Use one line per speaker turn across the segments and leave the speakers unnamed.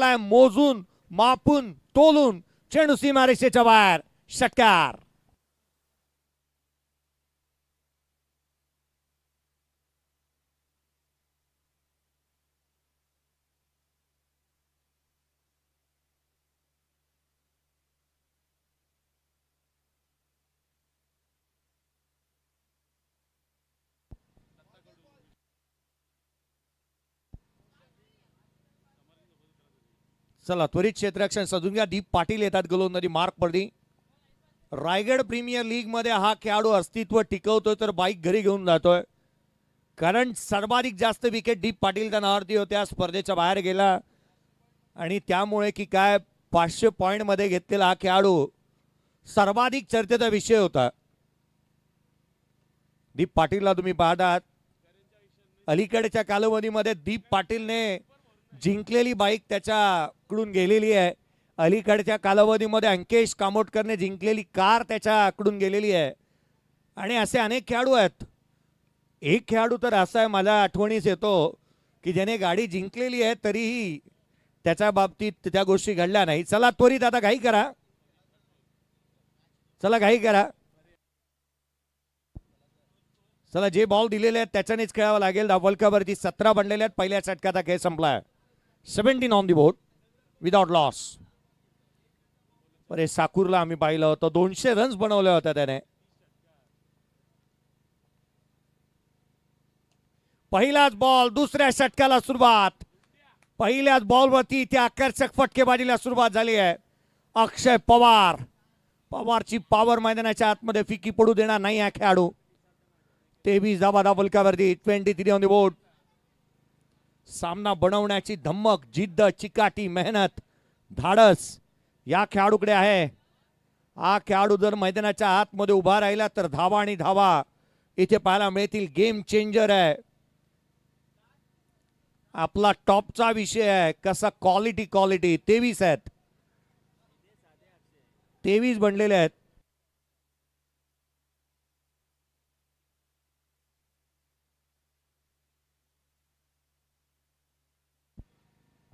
मारलाय मोजून मापून तोलून चेंडू सीमारेषेच्या बाहेर. षटकार. चला त्वरित क्षेत्ररक्षण सजून घ्या. दीप पाटील येतात गोलंदाजी मार्क पडदी. रायगड प्रीमियर लीग मध्ये हा खेळाडू अस्तित्व टिकवतोय तर बाईक घरी घेऊन जातोय. कारण सर्वाधिक जास्त विकेट दीप पाटीलच्या नावावरती होत्या. स्पर्धेच्या बाहेर गेला आणि त्यामुळे की काय 500 पॉइंट मध्ये घेतलेला हा खेळाडू सर्वाधिक चर्चेचा विषय होता. दीप पाटीलला तुम्ही पाहतात अलीकडच्या कालावधीमध्ये दीप पाटीलने जिंकलेली बाईक त्याच्याकडून गेलेली आहे. अलीकडच्या कालावधीमध्ये अंकेश कामोटकरने जिंकलेली कार त्याच्याकडून गेलेली आहे. आणि असे अनेक खेळाडू आहेत. एक खेळाडू तर असा आहे माझ्या आठवणीस येतो की ज्याने गाडी जिंकलेली आहे तरीही त्याच्या बाबतीत त्या गोष्टी घडल्या नाही. चला त्वरित आता घाई करा. चला घाई करा. चला जे बॉल दिलेले आहेत त्याच्यानेच खेळावं लागेल. धावफलकावरती 17 बनलेले आहेत. पहिल्या षटकाचा खेळ संपलाय. 17 on the board without loss. अरे साकूरला आम्ही पाहिलं होतं 200 रन्स बनवल्या होत्या त्याने. पहिलाच बॉल दुसऱ्या षटकाला सुरुवात. पहिल्याच बॉलवरती इथे आकर्षक फटकेबाजीला सुरुवात झाली आहे. अक्षय पवार. पवारची पॉवर मैदानाच्या आतमध्ये फिकी पडू देणार नाही हा खेळाडू. 23 धावा धावफलकावरती. 23 ऑन द बोर्ड. सामना बनवण्याची धमक जिद्द चिकाटी मेहनत धाडस या खेळाडूकडे आहे. हा खेळाडू जर मैदानाच्या आतमध्ये उभा राहिला तर धावा आणि धावा इथे पाहायला मिळतील. गेम चेंजर आहे. आपला टॉपचा विषय आहे. कसा क्वालिटी 23 आहेत. 23 बनलेले आहेत.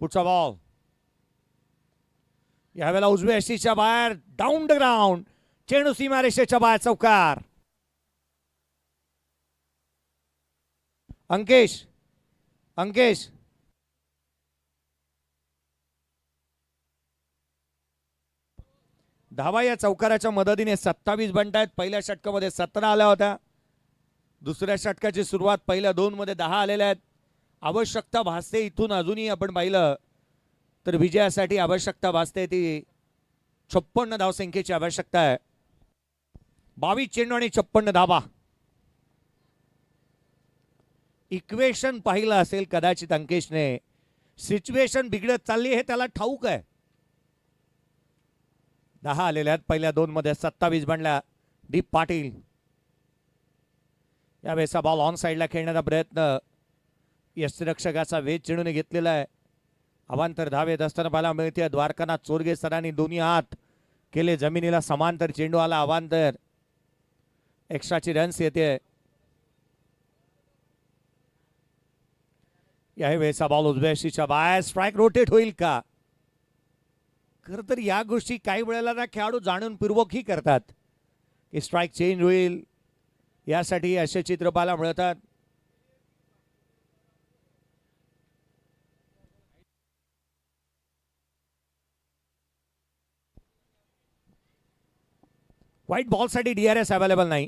पुढचा बॉल यावेळेला उजव्या यष्टीच्या बाहेर डाऊन द ग्राउंड. चेंडू सीमारेषेच्या बाहेर. चौकार. अंकेश धावा या चौकाराच्या मदतीने 27 बनतायत. पहिल्या षटकामध्ये 17 आल्या होत्या. दुसऱ्या षटकाची सुरुवात पहिल्या 2 मध्ये 10 आलेल्या आहेत. आवश्यकता भासते इथून अजूनही आपण पाहिलं तर विजयासाठी आवश्यकता भासते ती 56 धावसंख्येची आवश्यकता आहे. 22 चेंडू आणि 56 धावा. इक्वेशन पाहिलं असेल कदाचित अंकेशने. सिच्युएशन बिघडत चालली हे त्याला ठाऊक आहे. 10 आलेल्या आहेत. पहिल्या 2 मध्ये 27 बनल्या. दीप पाटील यावेळेचा बॉल ऑन साइडला खेळण्याचा प्रयत्न यष्टिरक्षकाचा वेध चेंडूने घेतलेला आहे. अवांतर धावेत असताना पाहायला मिळते. द्वारकानाथ चोरगे सरांनी दोन्ही हात केले जमिनीला समांतर. चेंडू आला अवांतर. एक्स्ट्राची रन्स येते. यावेळेचा बॉल उजव्या यष्टीच्या बाहेर. स्ट्राइक रोटेट होईल का? खरं तर या गोष्टी काही वेळेला ना खेळाडू जाणूनपूर्वकही करतात की स्ट्राइक चेंज होईल. यासाठी असे चित्र पाहायला मिळतात. व्हाईट बॉलसाठी DRS अवेलेबल नाही.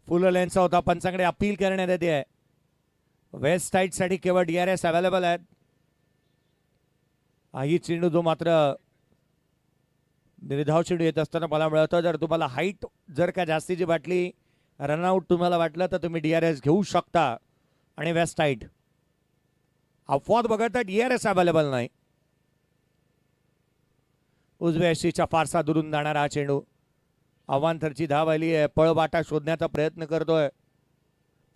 फुल लेन्सचा होता. पंचांकडे अपील करण्यात येते आहे. वेस्ट साईडसाठी केवळ DRS अवेलेबल आहेत. ही चेंडू जो मात्र निर्धाव चेंडू येत असताना मला मिळतं. जर तुम्हाला हाईट जर का जास्तीची वाटली रनआउट तुम्हाला वाटलं तर तुम्ही DRS घेऊ शकता. आणि वेस्ट साईड अपवाद बघता DRS अवेलेबल नाही. उजव्या यष्टीच्या फारसा दुरून जाणारा हा चेंडू. अवांतरची धाव आली आहे. पळवाटा शोधण्याचा प्रयत्न करतोय.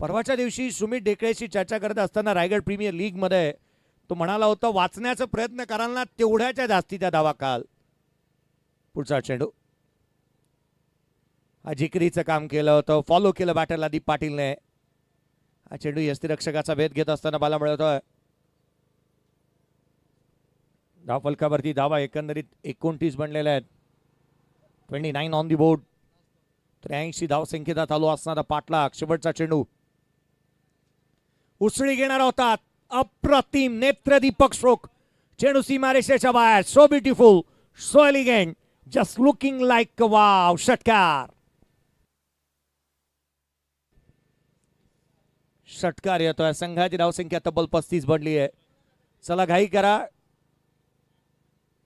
परवाच्या दिवशी सुमित ढेकळेशी चर्चा करत असताना रायगड प्रीमियर लीग मध्ये तो म्हणाला होता वाचण्याचा प्रयत्न कराल ना तेवढ्याच्या जास्तीच्या धावा काल. पुढचा चेंडू हा जिकरीचं काम केलं होतं. फॉलो केलं बॅटरला दीप पाटीलने. हा चेंडू यष्टिरक्षकाचा भेद घेत असताना पाहायला मिळतोय. धाव फलकावरती धावा एकंदरीत 29 बनलेल्या आहेत. 29 ऑन दी बोर्ड. 83 धाव संख्येचा चालू असणारा पाटला शेवटचा चेंडू उसळी घेणार होता. अप्रतिम नेत्रदीपक स्ट्रोक. चेंडू सीमारेषेच्या बाहेर. So beautiful, so elegant, just looking like wow. षटकार. षटकार येतोय. संघाची धावसंख्या तब्बल 35 बनली आहे. चला घाई करा,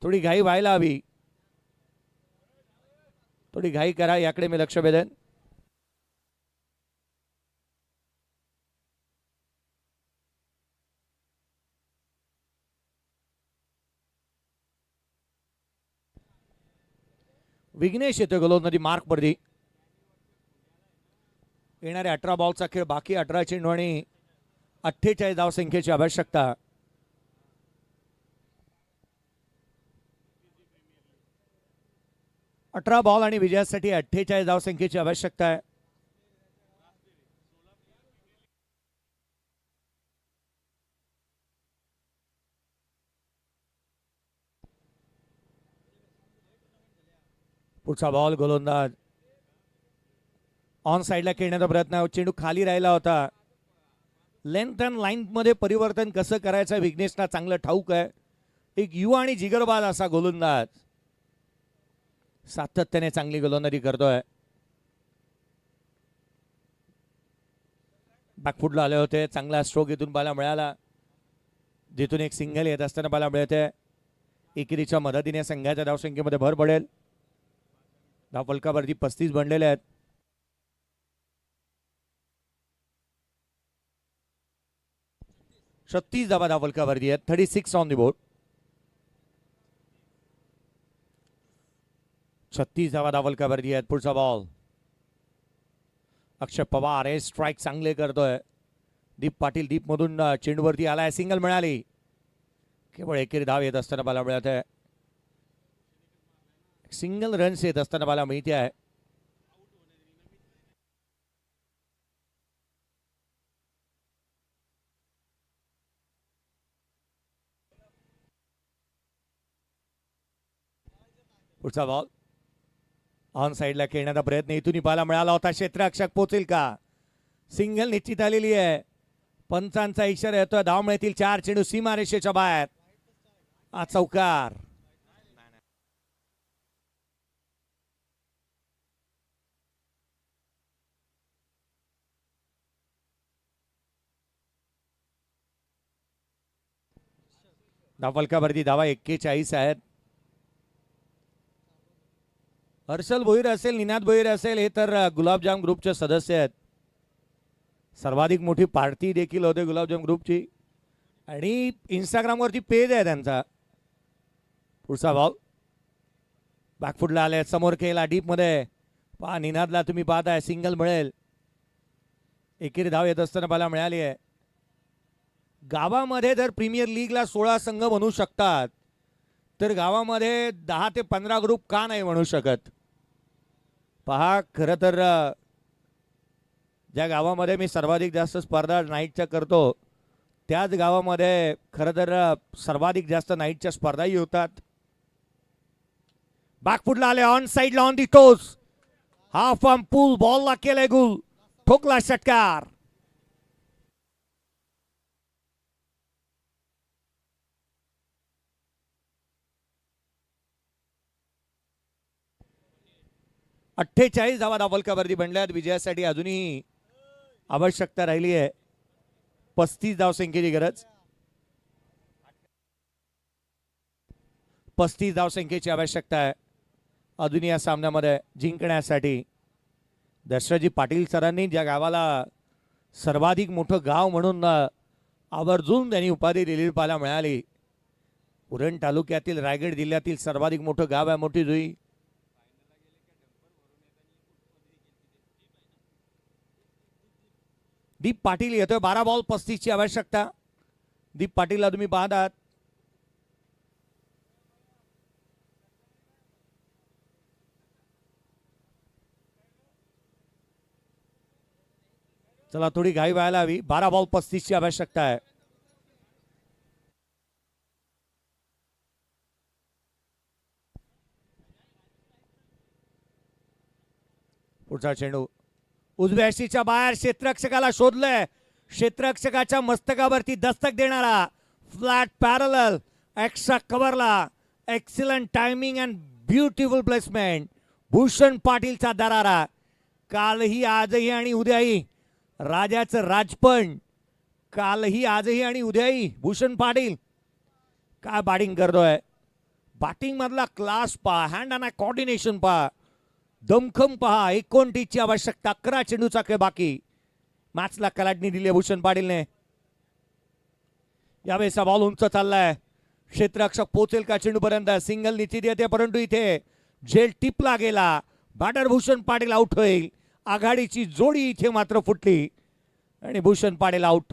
थोडी घाई व्हायला हवी. थोडी घाई करा, याकडे मी लक्ष वेधेन. विघ्नेश येतोय गोलंदाजी मार्क वरती. येणारे 18 बॉलचा खेळ बाकी. 18 चेंडू आणि 48 धावसंख्येची आवश्यकता. अठरा बॉल आणि विजयासाठी 48 धावसंख्येची आवश्यकता आहे. पुढचा बॉल गोलंदाज ऑन साइडला खेळण्याचा प्रयत्न. चेंडू खाली राहिला होता. लेंथ अँड लाईन मध्ये परिवर्तन कसं करायचं विघ्नेशला चांगलं ठाऊक आहे. एक युवा आणि जिगरबाज असा गोलंदाज सातत्याने चांगली गोलंदाजी करतोय. बॅकफुटला आले होते. चांगला स्ट्रोक इथून पाहायला मिळाला, जिथून एक सिंगल येत असताना पाहायला मिळते. एकेरीच्या मदतीने संघाच्या धावसंख्येमध्ये भर पडेल. धाव फलकावरती 35 बनलेले आहेत. छत्तीस धावा धाव फलकावरती आहेत. 36 ऑन द बोर्ड. 36 धावा धाव फलकावरती आहेत. पुढचा बॉल अक्षय पवार हे स्ट्राईक चांगले करतोय. दीप पाटील दीप मधून चेंडूवरती आलाय. सिंगल मिळाली. केवळ एकेरी धाव येत असताना पाहायला मिळत आहे. सिंगल रन्स येत असताना पाहायला मिळते आहे. पुढचा बॉल ऑन साइडला खेळण्याचा प्रयत्न इथून पाहायला मिळाला होता. क्षेत्ररक्षक पोहोचेल का? सिंगल निश्चित आलेली आहे. पंचांचा इशारा येतोय. धाव मिळतील 4 चेंडू सीमारेषेच्या बाहेर. चौकार. धाव फलकावरती धावा 41 आहेत. हर्षल भोईर असेल, निनाद भोईर असेल, हे तर गुलाबजाम ग्रुपचे सदस्य आहेत. सर्वाधिक मोठी पार्टी देखील होते गुलाबजाम ग्रुपची आणि इंस्टाग्रामवरती पेज आहे त्यांचा. पुढचा बॉल बॅकफुटला आले. समोर खेळला डीप मध्ये. पहा निनादला तुम्ही पाहताय. सिंगल मिळेल. एकेरी धाव येत असताना पाहायला मिळाली आहे. गावामध्ये जर प्रीमियर लीगला 16 संघ बनू शकतात, तर गावामध्ये 10 ते 15 ग्रुप का नाही म्हणू शकत? पहा, खरं तर ज्या गावामध्ये मी सर्वाधिक जास्त स्पर्धा नाईटच्या करतो, त्याच गावामध्ये खरं तर सर्वाधिक जास्त नाईटच्या स्पर्धाही होतात. बॅकफुटला आले. ऑन साइडला on the toes. Half arm pull बॉलला केलाय गुल. ठोकला षटकार. अठ्ठेचाळीस धावा धाव फलकावरती बनल्यात. विजयासाठी अजूनही आवश्यकता राहिली आहे. 35 धावसंख्येची गरज. 35 धावसंख्येची आवश्यकता आहे अजून या सामन्यामध्ये जिंकण्यासाठी. दशरथजी पाटील सरांनी ज्या गावाला सर्वाधिक मोठं गाव म्हणून आवर्जून त्यांनी उपाधी दिलेली पाहायला मिळाली. उरण तालुक्यातील रायगड जिल्ह्यातील सर्वाधिक मोठं गाव आहे मोठी जुई. दीप पाटील येतोय. 12 बॉल 35 ची आवश्यकता. दीप पाटीलला तुम्ही पाहतात. चला थोडी घाई व्हायला हवी. 12 बॉल 35 ची आवश्यकता आहे. पुढचा चेंडू उजव्या शीच्या बाहेर क्षेत्ररक्षकाला शोधलंय. क्षेत्ररक्षकाच्या मस्तकावरती दस्तक देणारा फ्लॅट पॅरल एक्स्ट्रा कव्हरला excellent timing and beautiful placement. Bhushan पाटीलचा दरारा. कालही आजही आणि उद्याही राजाचं राजपण. कालही आजही आणि उद्याही भूषण पाटील काय बॅटिंग करतोय. बॅटिंग मधला क्लास पहा, हँड अँड कॉर्डिनेशन पहा, दमखम पहा. 29 ची आवश्यकता. 11 चेंडूचा खेळ बाकी. मॅचला कलाटणी दिली भूषण पाटीलने. यावेळेचा बॉल उंच चाललाय. क्षेत्ररक्षक पोहोचेल का चेंडूपर्यंत. सिंगल निश्चित येते परंतु इथे झेल टिपला गेला. बॅटर भूषण पाटील आउट होईल. आघाडीची जोडी इथे मात्र फुटली आणि भूषण पाटील आउट.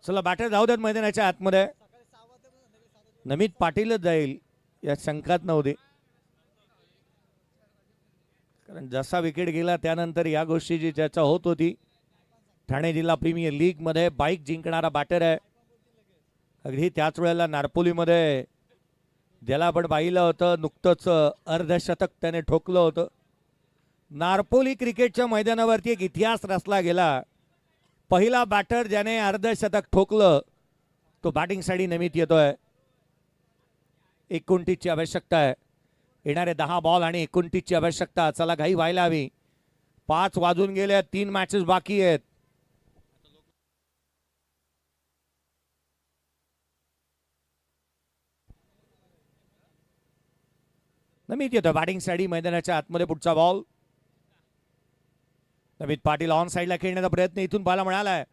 चला बॅटर जाऊ द्यात मैदानाच्या आतमध्ये. नमित पाटीलच जाईल या शंकात नव्हती. कारण जसा विकेट गेला त्यानंतर या गोष्टीची चर्चा होत होती. ठाणे जिल्हा प्रीमियर लीग मध्ये बाईक जिंकणारा बॅटर आहे. अगदी त्याच वेळेला नारपोलीमध्ये ज्याला आपण पाहिलं होतं नुकतंच अर्धशतक त्याने ठोकलं होतं. नारपोली क्रिकेटच्या मैदानावरती एक इतिहास रचला गेला. पहिला बॅटर ज्याने अर्धशतक ठोकलं तो बॅटिंगसाठी नमित येतोय. 29 ची आवश्यकता आहे. येणारे 10 बॉल आणि 29 ची आवश्यकता. चला घाई व्हायला हवी. 5 वाजून गेले. 3 मॅचेस बाकी आहेत. नमित येतोय बॅटिंगसाठी मैदानाच्या आतमध्ये. पुढचा बॉल. नमित पाटील ऑन साइडला खेळण्याचा प्रयत्न इथून पाहायला मिळालाय.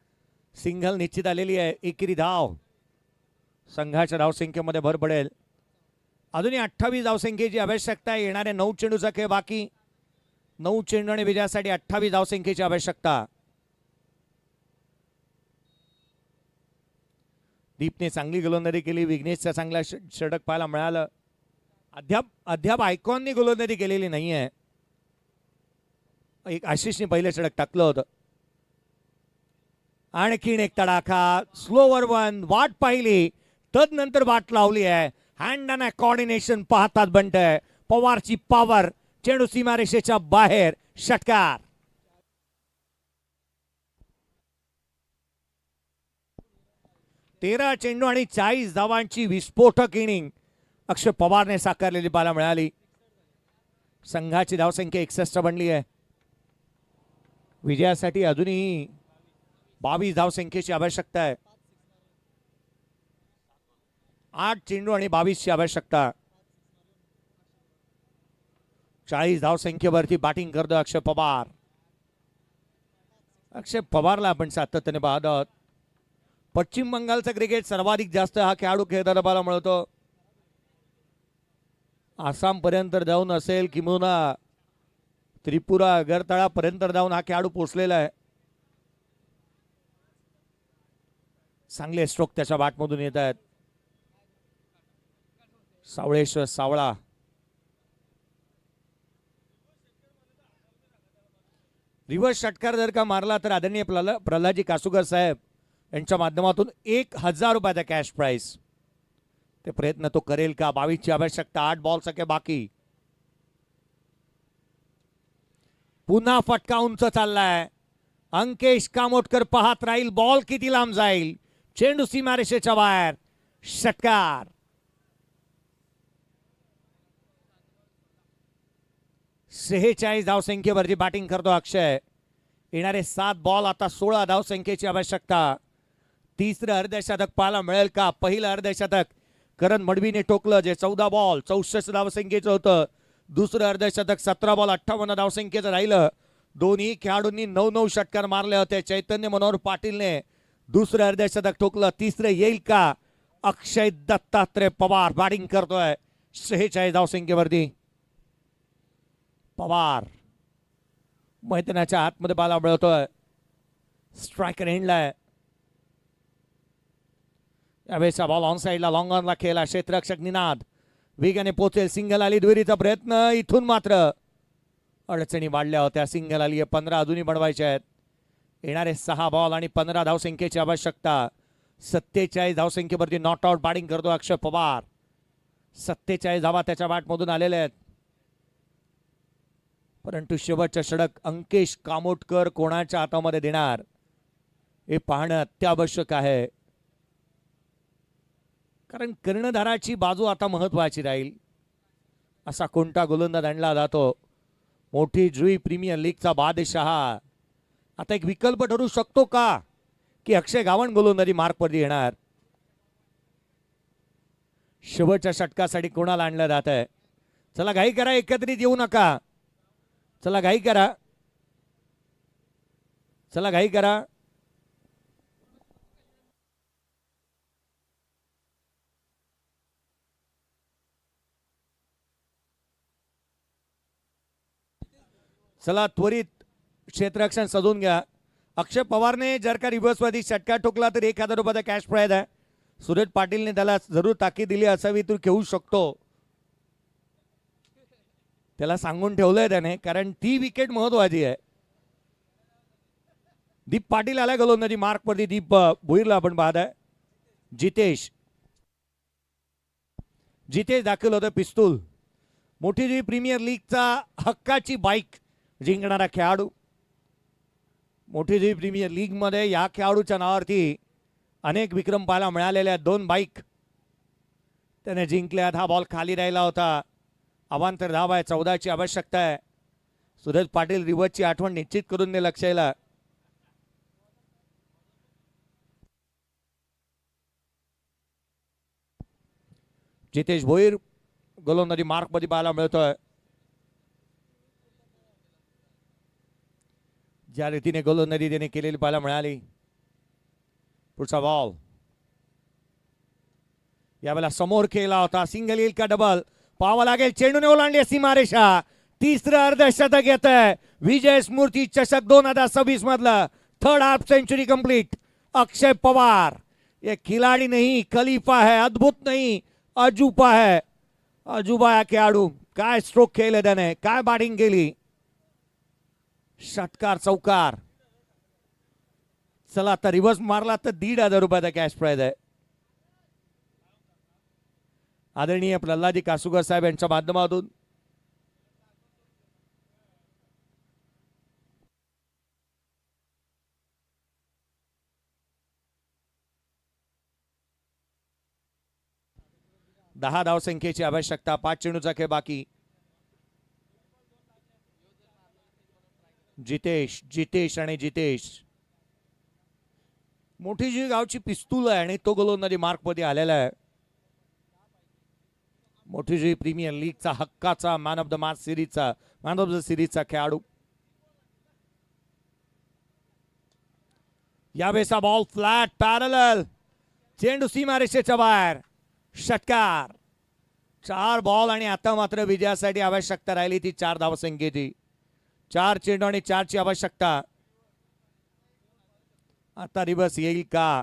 सिंगल निश्चित आलेली आहे. एकेरी धाव. संघाच्या धावसंख्येमध्ये भर पडेल. अजूनही 28 धावसंख्येची आवश्यकता आहे. येणारे 9 चेंडूचा खेळ बाकी. 9 चेंडू आणि विजयासाठी 28 धावसंख्येची आवश्यकता. दीपने चांगली गोलंदाजी केली. विघ्नेशचा चांगला षटक पाहायला मिळालं. अद्याप आयकॉननी गोलंदाजी केलेली नाहीये. एक आशिषने पहिले षटक टाकलं होतं. आणखीन एक तडाखा. Slower one. वाट पाहिली तदनंतर वाट लावली आहे. हँड अँड कॉर्डिनेशन पाहतात बनतंय. पवारची पॉवर. चेंडू सीमारेषेच्या बाहेर. षटकार. तेरा चेंडू आणि 40 धावांची विस्फोटक इनिंग अक्षय पवारने साकारलेली पाहायला मिळाली. संघाची धावसंख्या 61 बनली आहे. विजयासाठी अजूनही 22 धावसंख्येची आवश्यकता आहे. 8 चेंडू आणि 22 ची आवश्यकता. 40 धावसंख्येवरती बॅटिंग करतो अक्षय पवार. अक्षय पवारला आपण सातत्याने पाहत आहोत. पश्चिम बंगालचं क्रिकेट सर्वाधिक जास्त हा खेळाडू खेळताना पाहायला मिळतो. आसाम पर्यंत जाऊन असेल किंवा त्रिपुरा अगरतळापर्यंत जाऊन हा खेळाडू पोहोचलेला आहे. चांगले स्ट्रोक त्याच्या बॅटमधून येत आहेत. सावळेश्वर सावळा. रिव्हर्स षटकार जर का मारला तर आदरणीय प्रल्हादजी कासुकर साहेब यांच्या माध्यमातून 1000 रुपयाचा कॅश प्राइस. ते प्रयत्न तो करेल का. 22 ची आवश्यकता. 8 बॉल सके बाकी. पुन्हा फटका उंच चाललाय. अंकेश कामोटकर पाहत राहील बॉल किती लांब जाईल. चेंडू सीमारेषेच्या बाहेर. षटकार. सेहेचाळीस धावसंख्येवरची बॅटिंग करतो अक्षय. येणारे 7 बॉल आता 16 धावसंख्येची आवश्यकता. तिसरं अर्धशतक पाहायला मिळेल का. पहिलं अर्धशतक करण मडवीने टोकलं जे 14 बॉल 64 धावसंख्येचं होतं. दुसरं अर्धशतक 17 बॉल 58 धावसंख्येचं राहिलं. दोन्ही खेळाडूंनी 9-9 षटकार मारले होते. चैतन्य मनोहर पाटीलने दुसरं अर्धशतक ठोकलं. तिसरं येईल का. अक्षय दत्तात्रय पवार बॅटिंग करतोय 46 धावसंख्येवरती. पवार मैदानाच्या आतमध्ये बाला मिळवतोय. स्ट्रायकर एंडला आहे. त्यावेळेस बॉल ऑन साइडला लॉंग ऑनला खेळला. क्षेत्ररक्षक निनाद वेगाने पोहोचेल. सिंगल आली दुहेरीचा प्रयत्न. इथून मात्र अडचणी वाढल्या होत्या. सिंगल आली 15 अजूनही बनवायचे आहेत. येणारे 6 बॉल आणि 15 धावसंख्येची आवश्यकता. 47 धावसंख्येवरती नॉट आउट बॅटिंग करतो अक्षय पवार. 47 धावा त्याच्या बॅटमधून आलेल्या आहेत. परंतु शेवटचा षटक अंकेश कामोटकर कोणाच्या हातामध्ये देणार हे पाहणं अत्यावश्यक आहे. कारण कर्णधाराची बाजू आता महत्वाची राहील. असा कोणता गोलंदाज आणला जातो. मोठी जुई प्रीमियर लीगचा बादशाह आता एक विकल्प ठरू शकतो का की अक्षय गावंड गोलंदाजी मार्कवरती येणार. शेवटच्या षटकासाठी कोणाला आणलं जात आहे. चला घाई करा. एकत्रित येऊ नका. चला घाई करा. चला घाई करा. चला त्वरित क्षेत्ररक्षण सजून घ्या. अक्षय पवारने जर का रिव्हर्सवरती षटका ठोकला तर 1000 रुपयाचा कॅश प्राइज आहे. सूरज पाटीलने त्याला जरूर ताकीद दिली असावी. तू घेऊ शकतो. त्याला सांगून ठेवलंय त्याने. कारण ती विकेट महत्वाची आहे. दीप पाटील आलाय गोलंदाजी मार्कवरती. दीप भोईरला आपण पाहत आहे. जितेश दाखल होतं पिस्तूल. मोठी जी प्रीमियर लीगचा हक्काची बाईक जिंकणारा खेळाडू. मोठी जी प्रीमियर लीग मध्ये या खेळाडूच्या नावावरती अनेक विक्रम पाहायला मिळालेल्या 2 बाईक त्याने जिंकल्यात. हा बॉल खाली राहिला होता. अवांतर धाव आहे. 14ची आवश्यकता आहे. सूरज पाटील रिव्हर्सची आठवण निश्चित करून दे लक्षायला. जितेश भोईर गोलंदाजी मार्कमध्ये पाहायला मिळतोय. ज्या रीतीने गोलंदाजी त्याने केलेली पाहायला मिळाली. पुढचा बॉल यावेळेला समोर खेळला होता. सिंगल येईल का डबल पाहावं लागेल. चेंडूने ओलांडली सीमारेषा. तिसरं अर्धशतक येत आहे. विजय स्मृती चषक 2026 मधलं 3rd हाफ सेंचुरी कंप्लीट. अक्षय पवार ये खिलाड़ी नहीं खलीफा है. अद्भुत नहीं अजूबा है. अजूबा या खेळाडू. काय स्ट्रोक खेळले त्याने. काय बॅटिंग केली. षटकार चौकार. चला आता रिव्हर्स मारला तर 1500 रुपयाचा कॅश प्राइज आहे. आदरणीय प्रल्हादी कासुकर साहेब यांच्या माध्यमातून दहा धावसंख्येची आवश्यकता. 5 चेंडूचा खेळ बाकी. जितेश आणि जितेश मोठी जी गावची पिस्तूल आहे आणि तो गोलंदाजी मार्कमध्ये आलेला आहे. मोठी जी प्रीमियर लीगचा हक्काचा मॅन ऑफ द सिरीजचा खेळाडू. यावेळेचा बॉल फ्लॅट पॅरलल. चेंडू सीमारेषेच्या बाहेर. षटकार. 4 बॉल आणि आता मात्र विजयासाठी आवश्यकता राहिली ती 4 धावसंख्येची. 4 चेंडू आणि 4ची आवश्यकता. आता रिव्हर्स येईल का.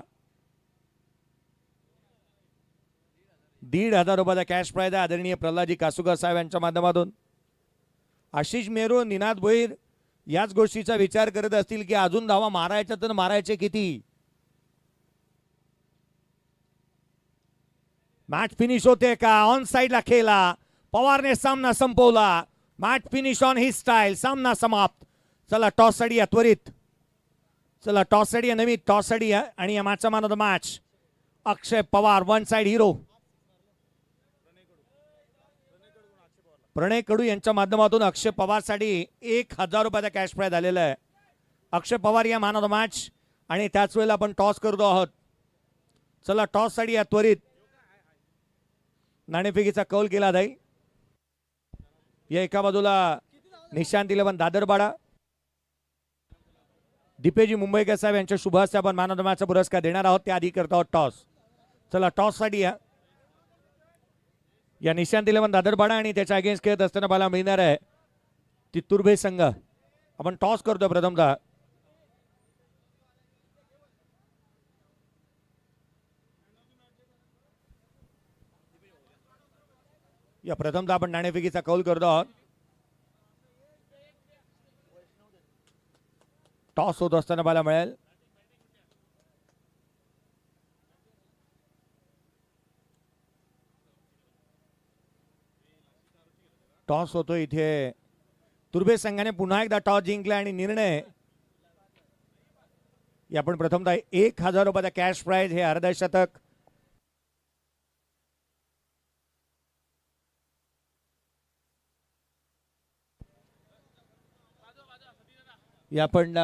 1500 रुपयाचा कॅश प्राइज आहे. आदरणीय प्रल्हादजी कासुकर साहेब यांच्या माध्यमातून. आशिष मेरू निनाद भोईर याच गोष्टीचा विचार करत असतील की अजून धावा मारायच्या तर मारायचे किती. मॅच फिनिश होते का. ऑन साइडला खेळला. पवारने सामना संपवला. Match finish on he style. सामना समाप्त. चला टॉस साठी त्वरित. चला टॉस साठी नवी टॉस साठी आणि या मॅचचा man of the match Akshay Pawar. 1 side hero Pranay Kadu यांच्या माध्यमातून अक्षय पवार साठी 1000 रुपयाचा कॅश प्राइज आलेला आहे. अक्षय पवार या मॅन ऑफ द मॅच आणि त्याच वेळेला आपण टॉस करतो आहोत. चला टॉस साठी त्वरित नाणेफेकीचा कौल केला जाईल. या एका बाजूला निशांत 11 दादरबाडा. दीपेजी मुंबईकर साहेब यांच्या शुभ हस्ते आपण मॅन ऑफ द मॅचचा पुरस्कार देणार आहोत. त्याआधी करतो आहोत टॉस. चला टॉस साठी या निशांत 11 दादरबाडा आणि त्याच्या अगेन्स्ट खेळत असताना मला मिळणार आहे तित्तुरभे संघ. आपण टॉस करतो प्रथमतः. या प्रथमतः आपण नाणेफेकीचा कौल करतो आहोत. टॉस होत असताना पाहायला मिळेल. टॉस होतो इथे. तुर्भे संघाने पुन्हा एकदा टॉस जिंकला आणि निर्णय आपण प्रथमतः 1000 रुपयाचा कॅश प्राइज हे अर्धशतक आपण